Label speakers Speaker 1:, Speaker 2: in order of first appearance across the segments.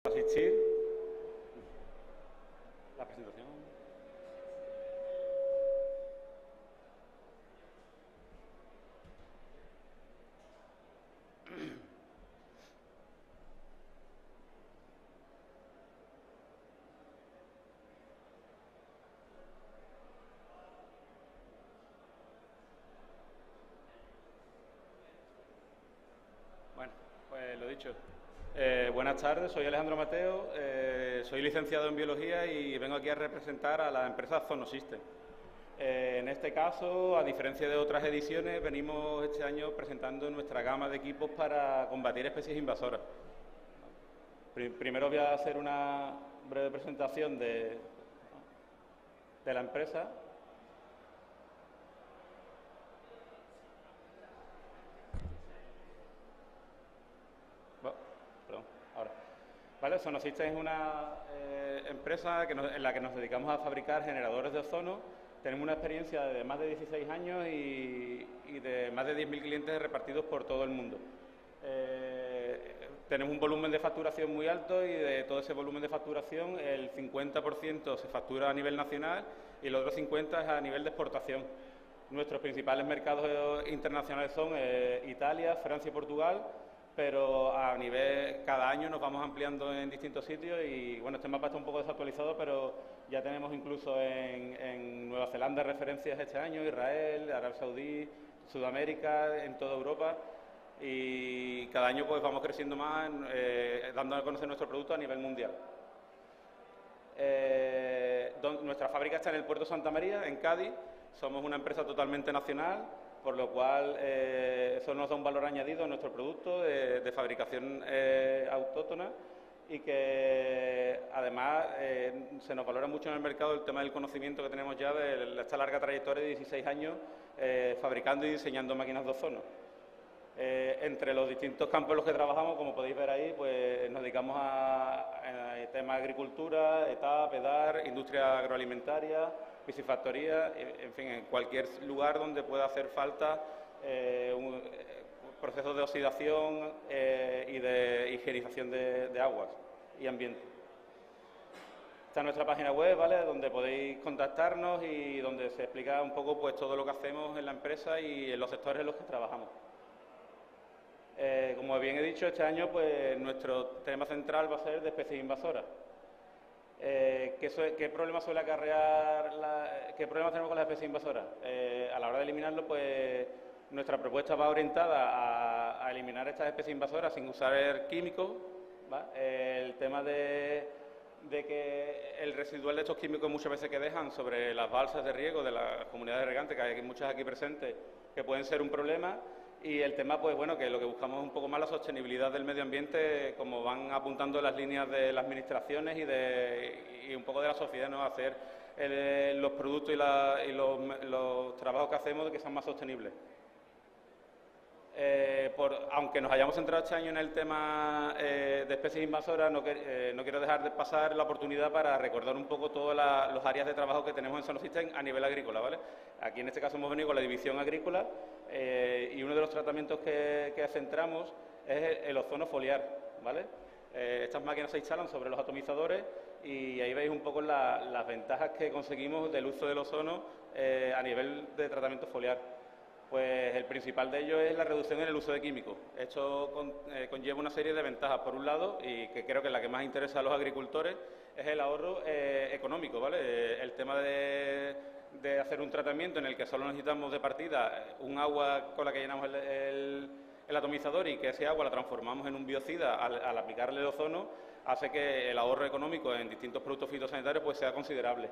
Speaker 1: asistir. La presentación. Bueno, pues lo dicho. Buenas tardes, soy Alejandro Mateo, soy licenciado en Biología y vengo aquí a representar a la empresa Zonosystem. En este caso, a diferencia de otras ediciones, venimos este año presentando nuestra gama de equipos para combatir especies invasoras. Primero voy a hacer una breve presentación de la empresa. ¿Vale? Zonosystem es una empresa en la que nos dedicamos a fabricar generadores de ozono. Tenemos una experiencia de más de 16 años y de más de 10.000 clientes repartidos por todo el mundo. Tenemos un volumen de facturación muy alto y de todo ese volumen de facturación el 50% se factura a nivel nacional y el otro 50% es a nivel de exportación. Nuestros principales mercados internacionales son Italia, Francia y Portugal, pero a nivel, cada año nos vamos ampliando en distintos sitios y bueno, este mapa está un poco desactualizado, pero ya tenemos incluso en Nueva Zelanda referencias este año, Israel, Arabia Saudí, Sudamérica, en toda Europa, y cada año pues vamos creciendo más, dando a conocer nuestro producto a nivel mundial. Nuestra fábrica está en el puerto de Santa María, en Cádiz. Somos una empresa totalmente nacional, por lo cual eso nos da un valor añadido a nuestro producto de fabricación autóctona y que además se nos valora mucho en el mercado el tema del conocimiento que tenemos ya de esta larga trayectoria de 16 años fabricando y diseñando máquinas de ozono. Entre los distintos campos en los que trabajamos, como podéis ver ahí, pues nos dedicamos a temas de agricultura, ETAP, EDAR, industria agroalimentaria, piscifactoría, en fin, en cualquier lugar donde pueda hacer falta procesos de oxidación y de higienización de aguas y ambiente. Esta es nuestra página web, ¿vale?, donde podéis contactarnos y donde se explica un poco pues todo lo que hacemos en la empresa y en los sectores en los que trabajamos. Como bien he dicho, este año pues nuestro tema central va a ser de especies invasoras. ¿Qué problemas suele acarrear, qué problemas tenemos con las especies invasoras? A la hora de eliminarlo, pues nuestra propuesta va orientada a eliminar estas especies invasoras sin usar químicos, ¿va? El tema de que el residual de estos químicos muchas veces que dejan sobre las balsas de riego de las comunidades regantes, que hay muchas aquí presentes, que pueden ser un problema. Y el tema, pues bueno, que lo que buscamos es un poco más la sostenibilidad del medio ambiente, como van apuntando las líneas de las administraciones y un poco de la sociedad, ¿no? Hacer los productos y los trabajos que hacemos de que sean más sostenibles. Aunque nos hayamos centrado este año en el tema de especies invasoras, no quiero dejar de pasar la oportunidad para recordar un poco todas las áreas de trabajo que tenemos en Zonosystem a nivel agrícola, ¿vale? Aquí en este caso hemos venido con la división agrícola y uno de los tratamientos que centramos es el ozono foliar, ¿vale? Estas máquinas se instalan sobre los atomizadores y ahí veis un poco las ventajas que conseguimos del uso del ozono a nivel de tratamiento foliar. Pues el principal de ellos es la reducción en el uso de químicos. Esto conlleva una serie de ventajas. Por un lado, y que creo que es la que más interesa a los agricultores, es el ahorro económico, ¿vale? El tema de hacer un tratamiento en el que solo necesitamos de partida un agua con la que llenamos el atomizador y que ese agua la transformamos en un biocida al aplicarle el ozono, hace que el ahorro económico en distintos productos fitosanitarios pues sea considerable.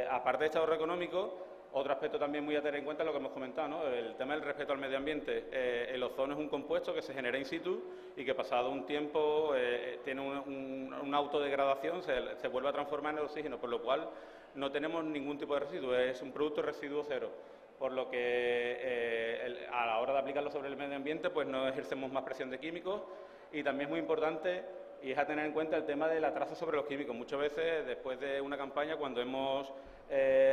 Speaker 1: Aparte de este ahorro económico, otro aspecto también muy a tener en cuenta es lo que hemos comentado, ¿no? El tema del respeto al medio ambiente. El ozono es un compuesto que se genera in situ y que pasado un tiempo tiene una autodegradación, se vuelve a transformar en el oxígeno, por lo cual no tenemos ningún tipo de residuo, es un producto residuo cero. Por lo que a la hora de aplicarlo sobre el medio ambiente pues no ejercemos más presión de químicos y también es muy importante y es a tener en cuenta el tema de la traza sobre los químicos. Muchas veces después de una campaña cuando hemos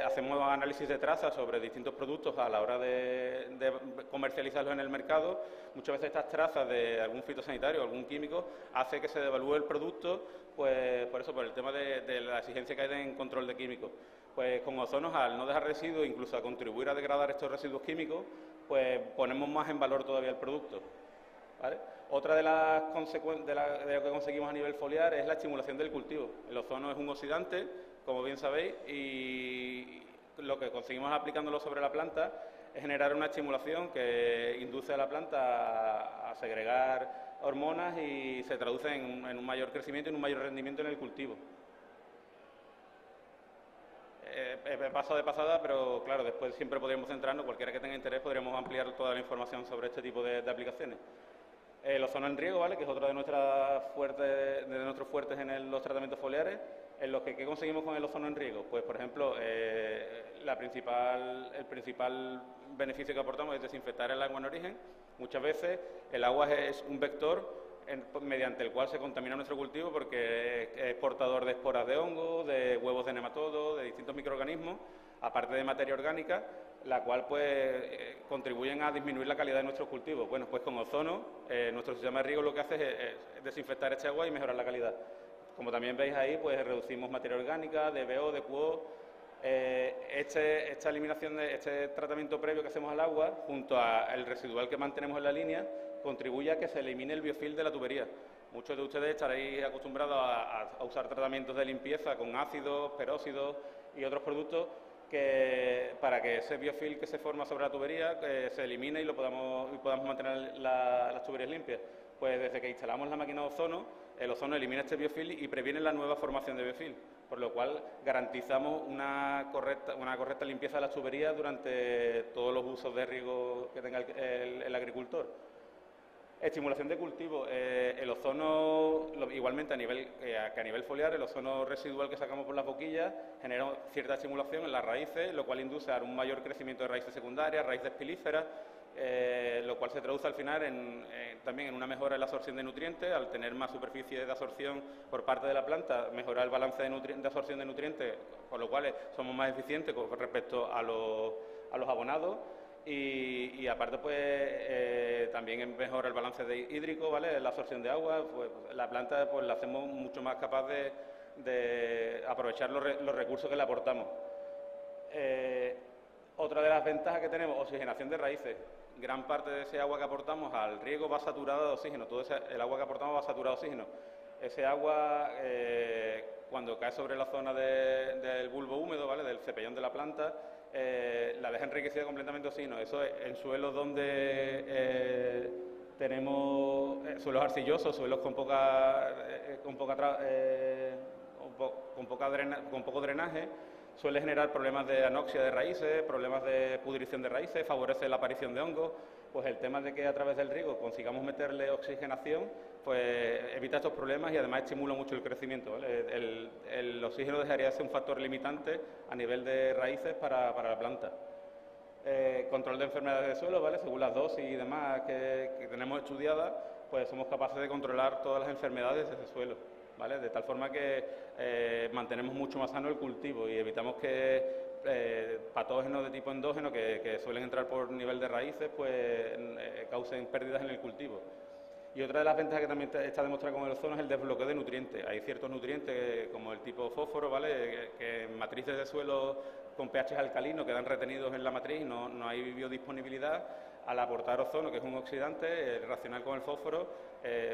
Speaker 1: hacemos análisis de trazas sobre distintos productos a la hora de comercializarlos en el mercado. Muchas veces estas trazas de algún fitosanitario o algún químico hace que se devalúe el producto, pues por eso, por el tema de la exigencia que hay en control de químicos. Pues con ozonos, al no dejar residuos, incluso a contribuir a degradar estos residuos químicos, pues ponemos más en valor todavía el producto, ¿vale? Otra de las consecuencias de lo que conseguimos a nivel foliar es la estimulación del cultivo. El ozono es un oxidante, como bien sabéis, y lo que conseguimos aplicándolo sobre la planta es generar una estimulación que induce a la planta a segregar hormonas y se traduce en un mayor crecimiento y en un mayor rendimiento en el cultivo. He pasado de pasada, pero claro, después siempre podríamos centrarnos, cualquiera que tenga interés, podríamos ampliar toda la información sobre este tipo de aplicaciones. El ozono en riego, ¿vale?, que es otro de nuestros fuertes en los tratamientos foliares. En los que, ¿qué conseguimos con el ozono en riego? Pues, por ejemplo, el principal beneficio que aportamos es desinfectar el agua en origen. Muchas veces el agua es un vector mediante el cual se contamina nuestro cultivo porque es portador de esporas de hongo, de huevos de nematodos, de distintos microorganismos, aparte de materia orgánica, la cual pues contribuyen a disminuir la calidad de nuestros cultivos. Bueno, pues con ozono, nuestro sistema de riego lo que hace es desinfectar este agua y mejorar la calidad. Como también veis ahí, pues reducimos materia orgánica, DBO, DQO. Esta eliminación de este tratamiento previo que hacemos al agua, junto al residual que mantenemos en la línea, contribuye a que se elimine el biofilm de la tubería. Muchos de ustedes estaréis acostumbrados a usar tratamientos de limpieza con ácidos, peróxidos y otros productos para que ese biofilm que se forma sobre la tubería se elimine y podamos mantener las tuberías limpias. Pues desde que instalamos la máquina de ozono, el ozono elimina este biofilm y previene la nueva formación de biofilm, por lo cual garantizamos una correcta limpieza de las tuberías durante todos los usos de riego que tenga el agricultor. Estimulación de cultivo. El ozono, igualmente a nivel foliar, el ozono residual que sacamos por las boquillas genera cierta estimulación en las raíces, lo cual induce a un mayor crecimiento de raíces secundarias, raíces pilíferas, lo cual se traduce al final también en una mejora en la absorción de nutrientes. Al tener más superficie de absorción por parte de la planta, mejora el balance de absorción de nutrientes, con lo cual somos más eficientes con respecto a los abonados. Y aparte, pues también mejora el balance hídrico, ¿vale?, la absorción de agua. Pues la planta pues la hacemos mucho más capaz de aprovechar los recursos que le aportamos. Otra de las ventajas que tenemos, oxigenación de raíces. Gran parte de ese agua que aportamos al riego va saturada de oxígeno. El agua que aportamos va saturada de oxígeno. Ese agua, cuando cae sobre la zona del bulbo húmedo, ¿vale?, del cepellón de la planta, la deja enriquecida completamente de oxígeno. Eso es en suelos donde tenemos suelos arcillosos, suelos con poco drenaje, suele generar problemas de anoxia de raíces, problemas de pudrición de raíces, favorece la aparición de hongos. Pues el tema de que a través del riego consigamos meterle oxigenación, pues evita estos problemas y además estimula mucho el crecimiento, ¿vale? El oxígeno dejaría de ser un factor limitante a nivel de raíces para la planta. Control de enfermedades de suelo, ¿vale? Según las dosis y demás que tenemos estudiadas, pues somos capaces de controlar todas las enfermedades de ese suelo, ¿vale? De tal forma que mantenemos mucho más sano el cultivo y evitamos que patógenos de tipo endógeno que suelen entrar por nivel de raíces, pues causen pérdidas en el cultivo. Y otra de las ventajas que también está demostrada con el ozono es el desbloqueo de nutrientes. Hay ciertos nutrientes como el tipo fósforo, ¿vale?, que en matrices de suelo con pH alcalinos quedan retenidos en la matriz, no hay biodisponibilidad. Al aportar ozono, que es un oxidante, reaccionar con el fósforo,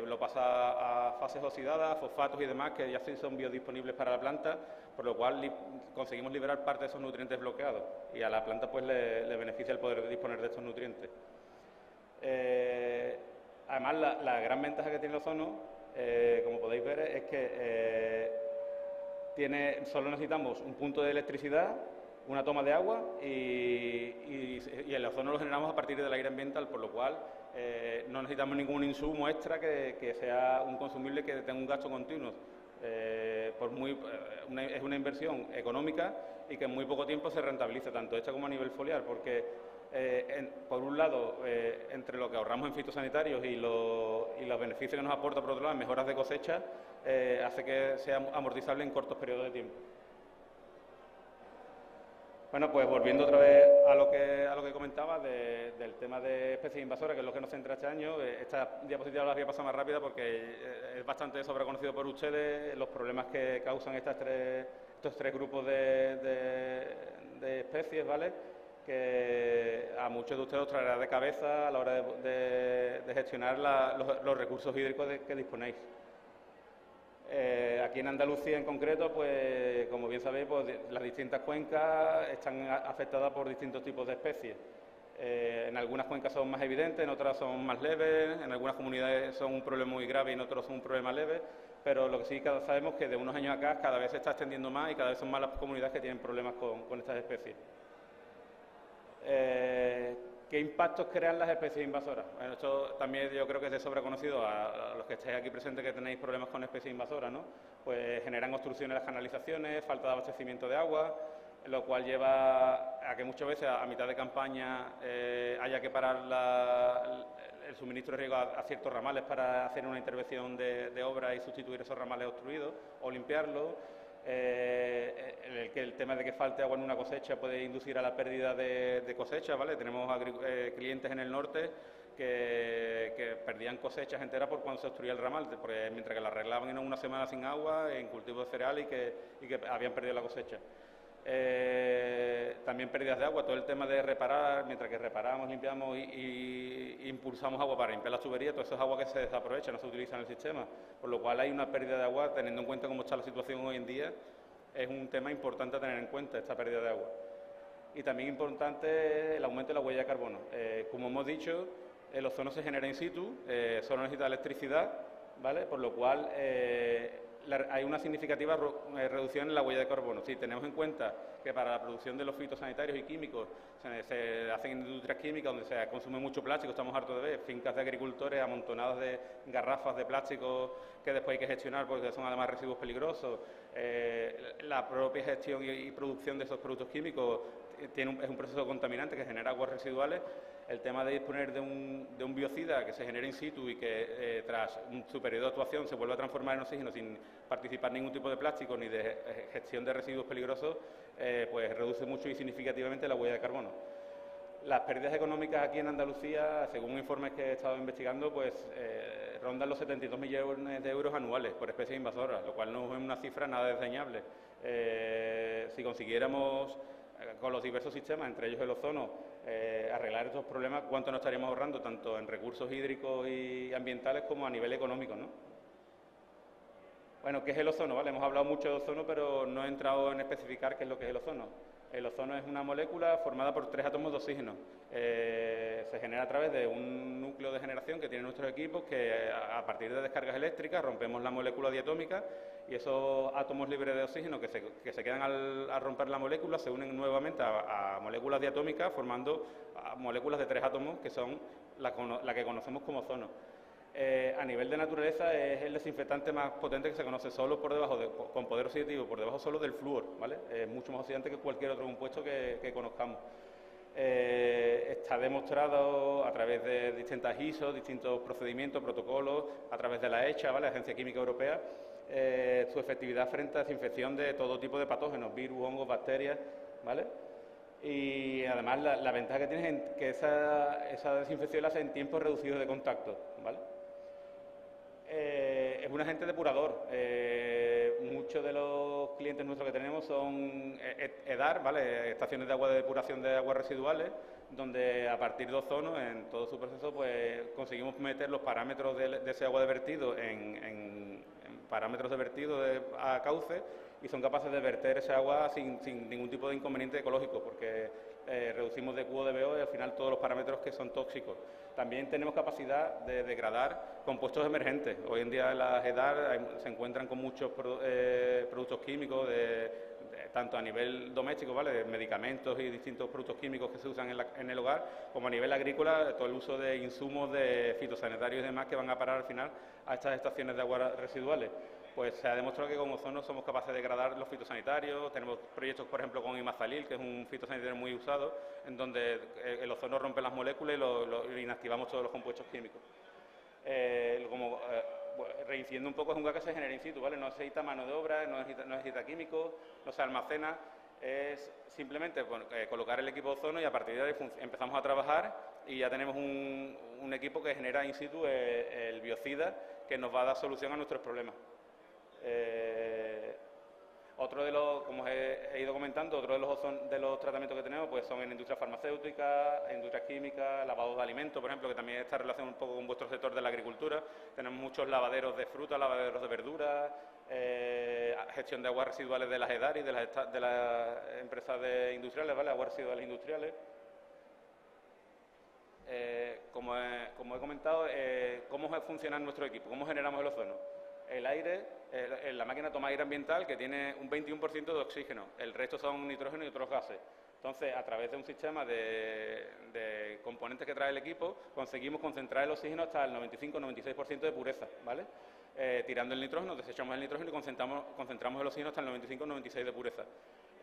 Speaker 1: lo pasa a fases oxidadas, fosfatos y demás, que ya sí son biodisponibles para la planta, por lo cual conseguimos liberar parte de esos nutrientes bloqueados y a la planta pues le beneficia el poder disponer de estos nutrientes. Además, la gran ventaja que tiene el ozono, como podéis ver, es que solo necesitamos un punto de electricidad, una toma de agua y el ozono lo generamos a partir del aire ambiental, por lo cual no necesitamos ningún insumo extra que sea un consumible que tenga un gasto continuo. Es una inversión económica y que en muy poco tiempo se rentabiliza, tanto esta como a nivel foliar, porque por un lado, entre lo que ahorramos en fitosanitarios y los beneficios que nos aporta, por otro lado, en mejoras de cosecha, hace que sea amortizable en cortos periodos de tiempo. Bueno, pues volviendo otra vez a lo que comentaba del tema de especies invasoras, que es lo que nos centra este año. Esta diapositiva la voy a pasar más rápida porque es bastante sobreconocido por ustedes los problemas que causan estos tres grupos de especies, ¿vale? Que a muchos de ustedes os traerá de cabeza a la hora de gestionar los recursos hídricos que disponéis. Aquí en Andalucía en concreto, pues como bien sabéis, pues, las distintas cuencas están afectadas por distintos tipos de especies. En algunas cuencas son más evidentes, en otras son más leves, en algunas comunidades son un problema muy grave y en otros son un problema leve, pero lo que sí sabemos es que de unos años acá cada vez se está extendiendo más y cada vez son más las comunidades que tienen problemas con estas especies. ¿Qué impactos crean las especies invasoras? Bueno, esto también yo creo que es de sobreconocido a los que estáis aquí presentes que tenéis problemas con especies invasoras, ¿no? Pues generan obstrucciones en las canalizaciones, falta de abastecimiento de agua, lo cual lleva a que muchas veces a mitad de campaña haya que parar el suministro de riego a ciertos ramales para hacer una intervención de obra y sustituir esos ramales obstruidos o limpiarlos. El tema de que falte agua en una cosecha puede inducir a la pérdida de cosecha, ¿vale? Tenemos clientes en el norte que perdían cosechas enteras por cuando se obstruía el ramal, porque mientras que la arreglaban en una semana sin agua, en cultivos de cereal y que habían perdido la cosecha. También pérdidas de agua, todo el tema de reparar, mientras que reparamos, limpiamos y impulsamos agua para limpiar las tuberías, todo eso es agua que se desaprovecha, no se utiliza en el sistema, por lo cual hay una pérdida de agua, teniendo en cuenta cómo está la situación hoy en día, es un tema importante a tener en cuenta, esta pérdida de agua. Y también importante el aumento de la huella de carbono. Como hemos dicho, el ozono se genera in situ, solo necesita electricidad, ¿vale? Por lo cual hay una significativa reducción en la huella de carbono. Si tenemos en cuenta que para la producción de los fitosanitarios y químicos se hacen industrias químicas donde se consume mucho plástico, estamos hartos de ver fincas de agricultores amontonadas de garrafas de plástico que después hay que gestionar porque son además residuos peligrosos. La propia gestión y producción de esos productos químicos es un proceso contaminante que genera aguas residuales. El tema de disponer de un biocida que se genere in situ y que tras su periodo de actuación se vuelva a transformar en oxígeno sin participar ningún tipo de plástico ni de gestión de residuos peligrosos, pues reduce mucho y significativamente la huella de carbono. Las pérdidas económicas aquí en Andalucía, según informes que he estado investigando, pues rondan los 72 millones de euros anuales por especies invasoras, lo cual no es una cifra nada desdeñable. Si consiguiéramos con los diversos sistemas, entre ellos el ozono, arreglar estos problemas, cuánto nos estaríamos ahorrando, tanto en recursos hídricos y ambientales como a nivel económico, ¿no? Bueno, ¿qué es el ozono? ¿Vale? Hemos hablado mucho de ozono, pero no he entrado en especificar qué es lo que es el ozono. El ozono es una molécula formada por 3 átomos de oxígeno. Se genera a través de un núcleo de generación que tienen nuestros equipos que a partir de descargas eléctricas rompemos la molécula diatómica y esos átomos libres de oxígeno que se quedan al romper la molécula se unen nuevamente a moléculas diatómicas formando moléculas de 3 átomos que son la que conocemos como ozono. A nivel de naturaleza es el desinfectante más potente que se conoce, solo por debajo, con poder oxidativo, por debajo solo del flúor, ¿vale? Es mucho más oxidante que cualquier otro compuesto que conozcamos. Está demostrado a través de distintas ISO, distintos procedimientos, protocolos, a través de la ECHA, ¿vale? Agencia Química Europea, su efectividad frente a desinfección de todo tipo de patógenos, virus, hongos, bacterias, ¿vale? Y además la ventaja que tiene es que esa desinfección la hace en tiempos reducidos de contacto, ¿vale? Es un agente depurador. Muchos de los clientes nuestros que tenemos son EDAR, ¿vale? Estaciones de agua de depuración de aguas residuales, donde a partir de ozono, en todo su proceso, pues conseguimos meter los parámetros de ese agua de vertido en parámetros de vertido a cauce y son capaces de verter ese agua sin ningún tipo de inconveniente ecológico, porque reducimos de QO de BO y al final todos los parámetros que son tóxicos. También tenemos capacidad de degradar compuestos emergentes. Hoy en día en las EDAR se encuentran con muchos productos químicos, tanto a nivel doméstico, ¿vale? Medicamentos y distintos productos químicos que se usan en el hogar, como a nivel agrícola, todo el uso de insumos de fitosanitarios y demás que van a parar al final a estas estaciones de aguas residuales. Pues se ha demostrado que con ozono somos capaces de degradar los fitosanitarios. Tenemos proyectos, por ejemplo, con imazalil, que es un fitosanitario muy usado, en donde el ozono rompe las moléculas y inactivamos todos los compuestos químicos. Reincidiendo un poco, es un gas que se genera in situ, ¿vale? No necesita mano de obra, no necesita químicos, no se almacena. Es simplemente colocar el equipo de ozono y a partir de ahí empezamos a trabajar y ya tenemos un equipo que genera in situ el biocida que nos va a dar solución a nuestros problemas. Otro de los, como he ido comentando, otro de los tratamientos que tenemos pues son en industria farmacéutica, industria química, lavados de alimentos, por ejemplo, que también está relacionado un poco con vuestro sector de la agricultura. Tenemos muchos lavaderos de fruta, lavaderos de verduras, gestión de aguas residuales de las EDARI, de las empresas industriales, ¿vale? Aguas residuales industriales. Como he comentado, ¿cómo funciona nuestro equipo? ¿Cómo generamos el ozono? El aire, la máquina toma aire ambiental que tiene un 21% de oxígeno, el resto son nitrógeno y otros gases. Entonces, a través de un sistema de componentes que trae el equipo, conseguimos concentrar el oxígeno hasta el 95-96% de pureza, ¿vale? Tirando el nitrógeno, desechamos el nitrógeno y concentramos el oxígeno hasta el 95-96% de pureza.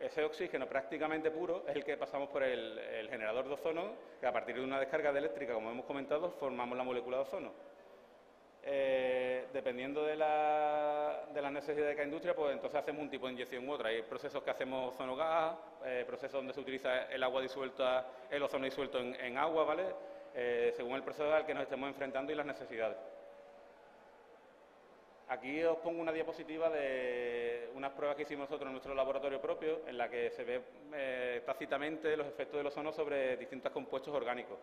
Speaker 1: Ese oxígeno prácticamente puro es el que pasamos por el generador de ozono, que a partir de una descarga eléctrica, como hemos comentado, formamos la molécula de ozono. Dependiendo de las necesidades de cada industria, pues entonces hacemos un tipo de inyección u otra. Hay procesos que hacemos ozono-gas, procesos donde se utiliza el agua disuelta, el ozono disuelto en agua, ¿vale? Según el proceso al que nos estemos enfrentando y las necesidades. Aquí os pongo una diapositiva de unas pruebas que hicimos nosotros en nuestro laboratorio propio, en la que se ve tácitamente los efectos del ozono sobre distintos compuestos orgánicos.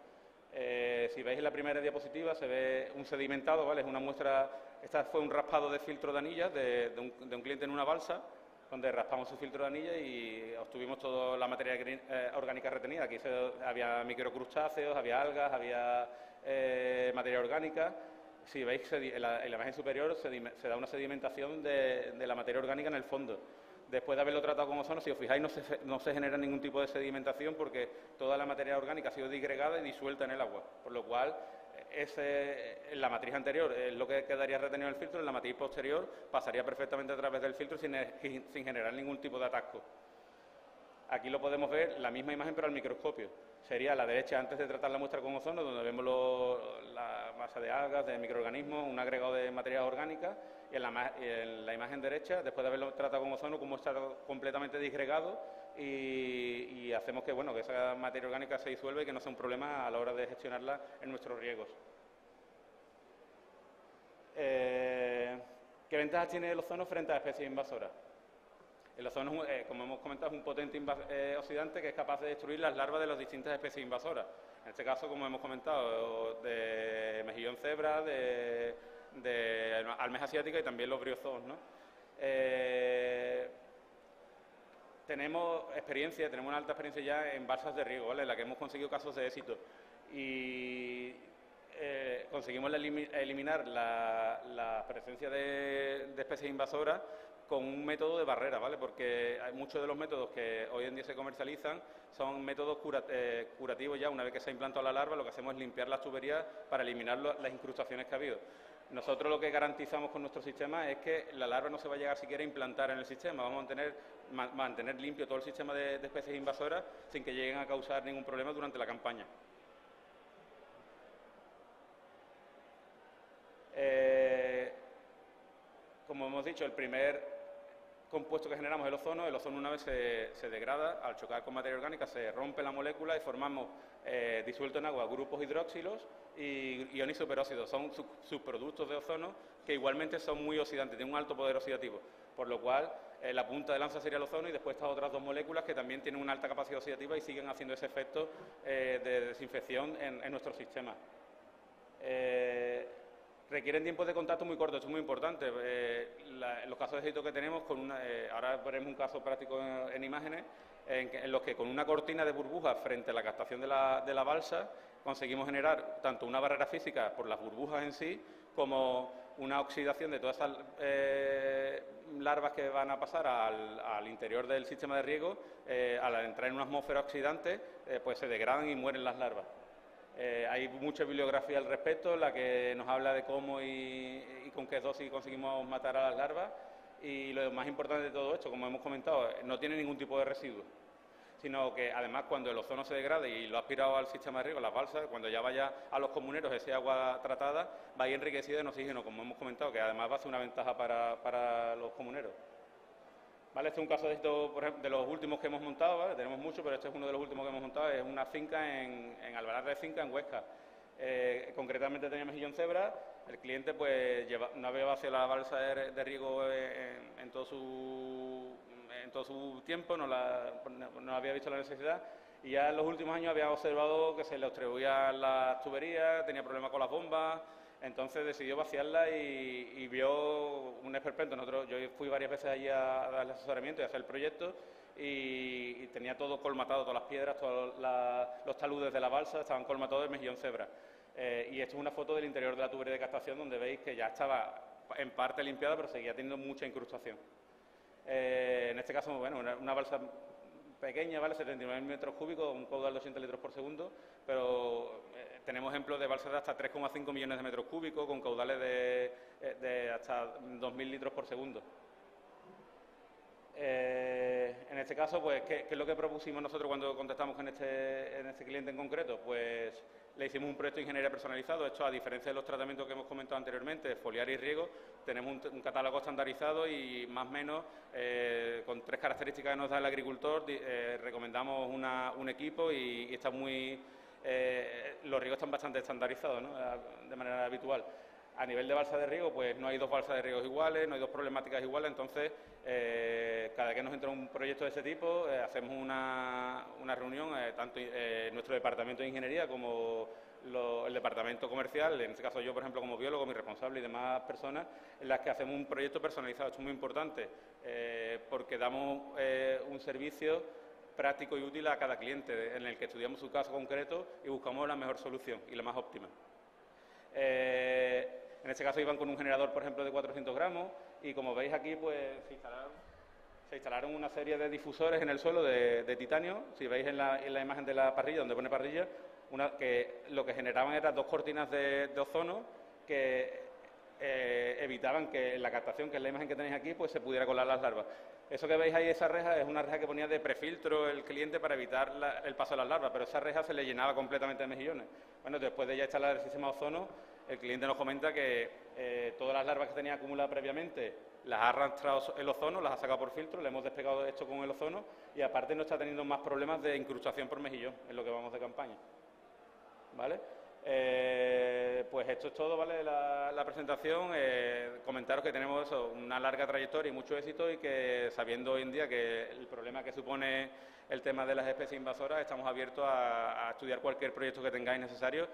Speaker 1: Si veis en la primera diapositiva se ve un sedimentado, ¿vale? Es una muestra, esta fue un raspado de filtro de anillas de un cliente en una balsa, donde raspamos su filtro de anillas y obtuvimos toda la materia orgánica retenida. Aquí había microcrustáceos, había algas, había materia orgánica. Si veis, en la imagen superior se da una sedimentación de la materia orgánica en el fondo. Después de haberlo tratado con ozono, si os fijáis, no se genera ningún tipo de sedimentación porque toda la materia orgánica ha sido disgregada y disuelta en el agua. Por lo cual, en la matriz anterior es lo que quedaría retenido en el filtro, en la matriz posterior pasaría perfectamente a través del filtro sin generar ningún tipo de atasco. Aquí lo podemos ver, la misma imagen pero al microscopio. Sería a la derecha antes de tratar la muestra con ozono, donde vemos la masa de algas, de microorganismos, un agregado de materia orgánica, y en la imagen derecha, después de haberlo tratado con ozono, como está completamente disgregado y hacemos que, bueno, que esa materia orgánica se disuelva y que no sea un problema a la hora de gestionarla en nuestros riegos. ¿Qué ventajas tiene el ozono frente a especies invasoras? El ozono, como hemos comentado, es un potente oxidante que es capaz de destruir las larvas de las distintas especies invasoras. En este caso, como hemos comentado, de mejillón cebra, de almeja asiática y también los briozoos, ¿no? Tenemos una alta experiencia ya en balsas de riego, ¿vale? En la que hemos conseguido casos de éxito. Y conseguimos eliminar la presencia de especies invasoras con un método de barrera, ¿vale? Porque hay muchos de los métodos que hoy en día se comercializan son métodos curativos ya. Una vez que se ha implantado la larva, lo que hacemos es limpiar las tuberías para eliminar las incrustaciones que ha habido. Nosotros lo que garantizamos con nuestro sistema es que la larva no se va a llegar siquiera a implantar en el sistema. Vamos a mantener limpio todo el sistema de especies invasoras sin que lleguen a causar ningún problema durante la campaña. Como hemos dicho, el primer compuesto que generamos es el ozono. El ozono, una vez se degrada, al chocar con materia orgánica se rompe la molécula y formamos, disuelto en agua, grupos hidroxilos y iones superóxidos. Son subproductos de ozono que igualmente son muy oxidantes, tienen un alto poder oxidativo, por lo cual la punta de lanza sería el ozono y después estas otras dos moléculas que también tienen una alta capacidad oxidativa y siguen haciendo ese efecto de desinfección en nuestro sistema. Requieren tiempos de contacto muy cortos, esto es muy importante. Los casos de éxito que tenemos, ahora veremos un caso práctico en imágenes, en los que con una cortina de burbujas frente a la captación de la balsa conseguimos generar tanto una barrera física por las burbujas en sí, como una oxidación de todas esas larvas que van a pasar al interior del sistema de riego. Al entrar en una atmósfera oxidante, pues se degradan y mueren las larvas. Hay mucha bibliografía al respecto, en la que nos habla de cómo y con qué dosis conseguimos matar a las larvas. Y lo más importante de todo esto, como hemos comentado, no tiene ningún tipo de residuo, sino que además cuando el ozono se degrade y lo ha aspirado al sistema de riego, las balsas, cuando ya vaya a los comuneros ese agua tratada, va a ir enriquecida en oxígeno, como hemos comentado, que además va a ser una ventaja para los comuneros. ¿Vale? Este es un caso de esto, por ejemplo, de los últimos que hemos montado, ¿vale? Tenemos muchos, pero este es uno de los últimos que hemos montado. Es una finca en Albalar de Finca, en Huesca. Concretamente tenía mejillón cebra. El cliente pues no había vaciado la balsa de riego en todo su tiempo, no había visto la necesidad. Y ya en los últimos años había observado que se le obstruían las tuberías, tenía problemas con las bombas. Entonces decidió vaciarla y vio un esperpento. Yo fui varias veces allí a darle asesoramiento y a hacer el proyecto y tenía todo colmatado, todas las piedras, todos los taludes de la balsa estaban colmatados de mejillón cebra. Y esto es una foto del interior de la tubería de captación donde veis que ya estaba en parte limpiada, pero seguía teniendo mucha incrustación. En este caso, bueno, una balsa pequeña, ¿vale? 79 metros cúbicos, un caudal de 80 litros por segundo, pero tenemos ejemplos de balsas de hasta 3,5 millones de metros cúbicos con caudales de hasta 2.000 litros por segundo. En este caso, pues, ¿qué es lo que propusimos nosotros cuando contactamos con este cliente en concreto? Pues le hicimos un proyecto de ingeniería personalizado. Esto, a diferencia de los tratamientos que hemos comentado anteriormente, foliar y riego, tenemos un catálogo estandarizado y más o menos con 3 características que nos da el agricultor, recomendamos un equipo y está los riegos están bastante estandarizados, ¿no? De manera habitual. A nivel de balsa de riego, pues no hay 2 balsas de riego iguales, no hay 2 problemáticas iguales, entonces cada vez que nos entra un proyecto de ese tipo, hacemos una reunión, tanto nuestro departamento de ingeniería como el departamento comercial, en este caso yo, por ejemplo, como biólogo, mi responsable y demás personas, en las que hacemos un proyecto personalizado. Esto es muy importante porque damos un servicio práctico y útil a cada cliente, en el que estudiamos su caso concreto y buscamos la mejor solución y la más óptima. En este caso iban con un generador, por ejemplo, de 400 gramos y como veis aquí, pues se instalaron una serie de difusores en el suelo de titanio. Si veis en la imagen de la parrilla, donde pone parrilla, que lo que generaban eran 2 cortinas de ozono que evitaban que en la captación, que es la imagen que tenéis aquí, pues se pudiera colar las larvas. Eso que veis ahí, esa reja, es una reja que ponía de prefiltro el cliente para evitar el paso de las larvas, pero esa reja se le llenaba completamente de mejillones. Bueno, después de ya instalar el sistema ozono, el cliente nos comenta que todas las larvas que tenía acumuladas previamente las ha arrastrado el ozono, las ha sacado por filtro, le hemos despegado esto con el ozono y aparte no está teniendo más problemas de incrustación por mejillón en lo que vamos de campaña. ¿Vale? Pues esto es todo, ¿vale? La presentación. Comentaros que tenemos una larga trayectoria y mucho éxito y que, sabiendo hoy en día que el problema que supone el tema de las especies invasoras, estamos abiertos a estudiar cualquier proyecto que tengáis necesario.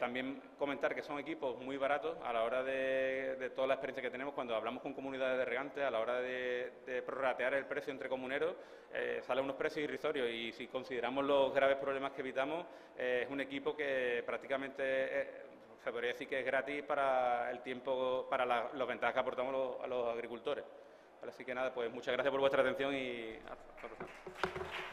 Speaker 1: También comentar que son equipos muy baratos a la hora de toda la experiencia que tenemos cuando hablamos con comunidades de regantes, a la hora de prorratear el precio entre comuneros, salen unos precios irrisorios y si consideramos los graves problemas que evitamos, es un equipo que prácticamente se podría decir que es gratis para el tiempo, para las ventajas que aportamos a los agricultores. Así que nada, pues muchas gracias por vuestra atención y hasta la próxima.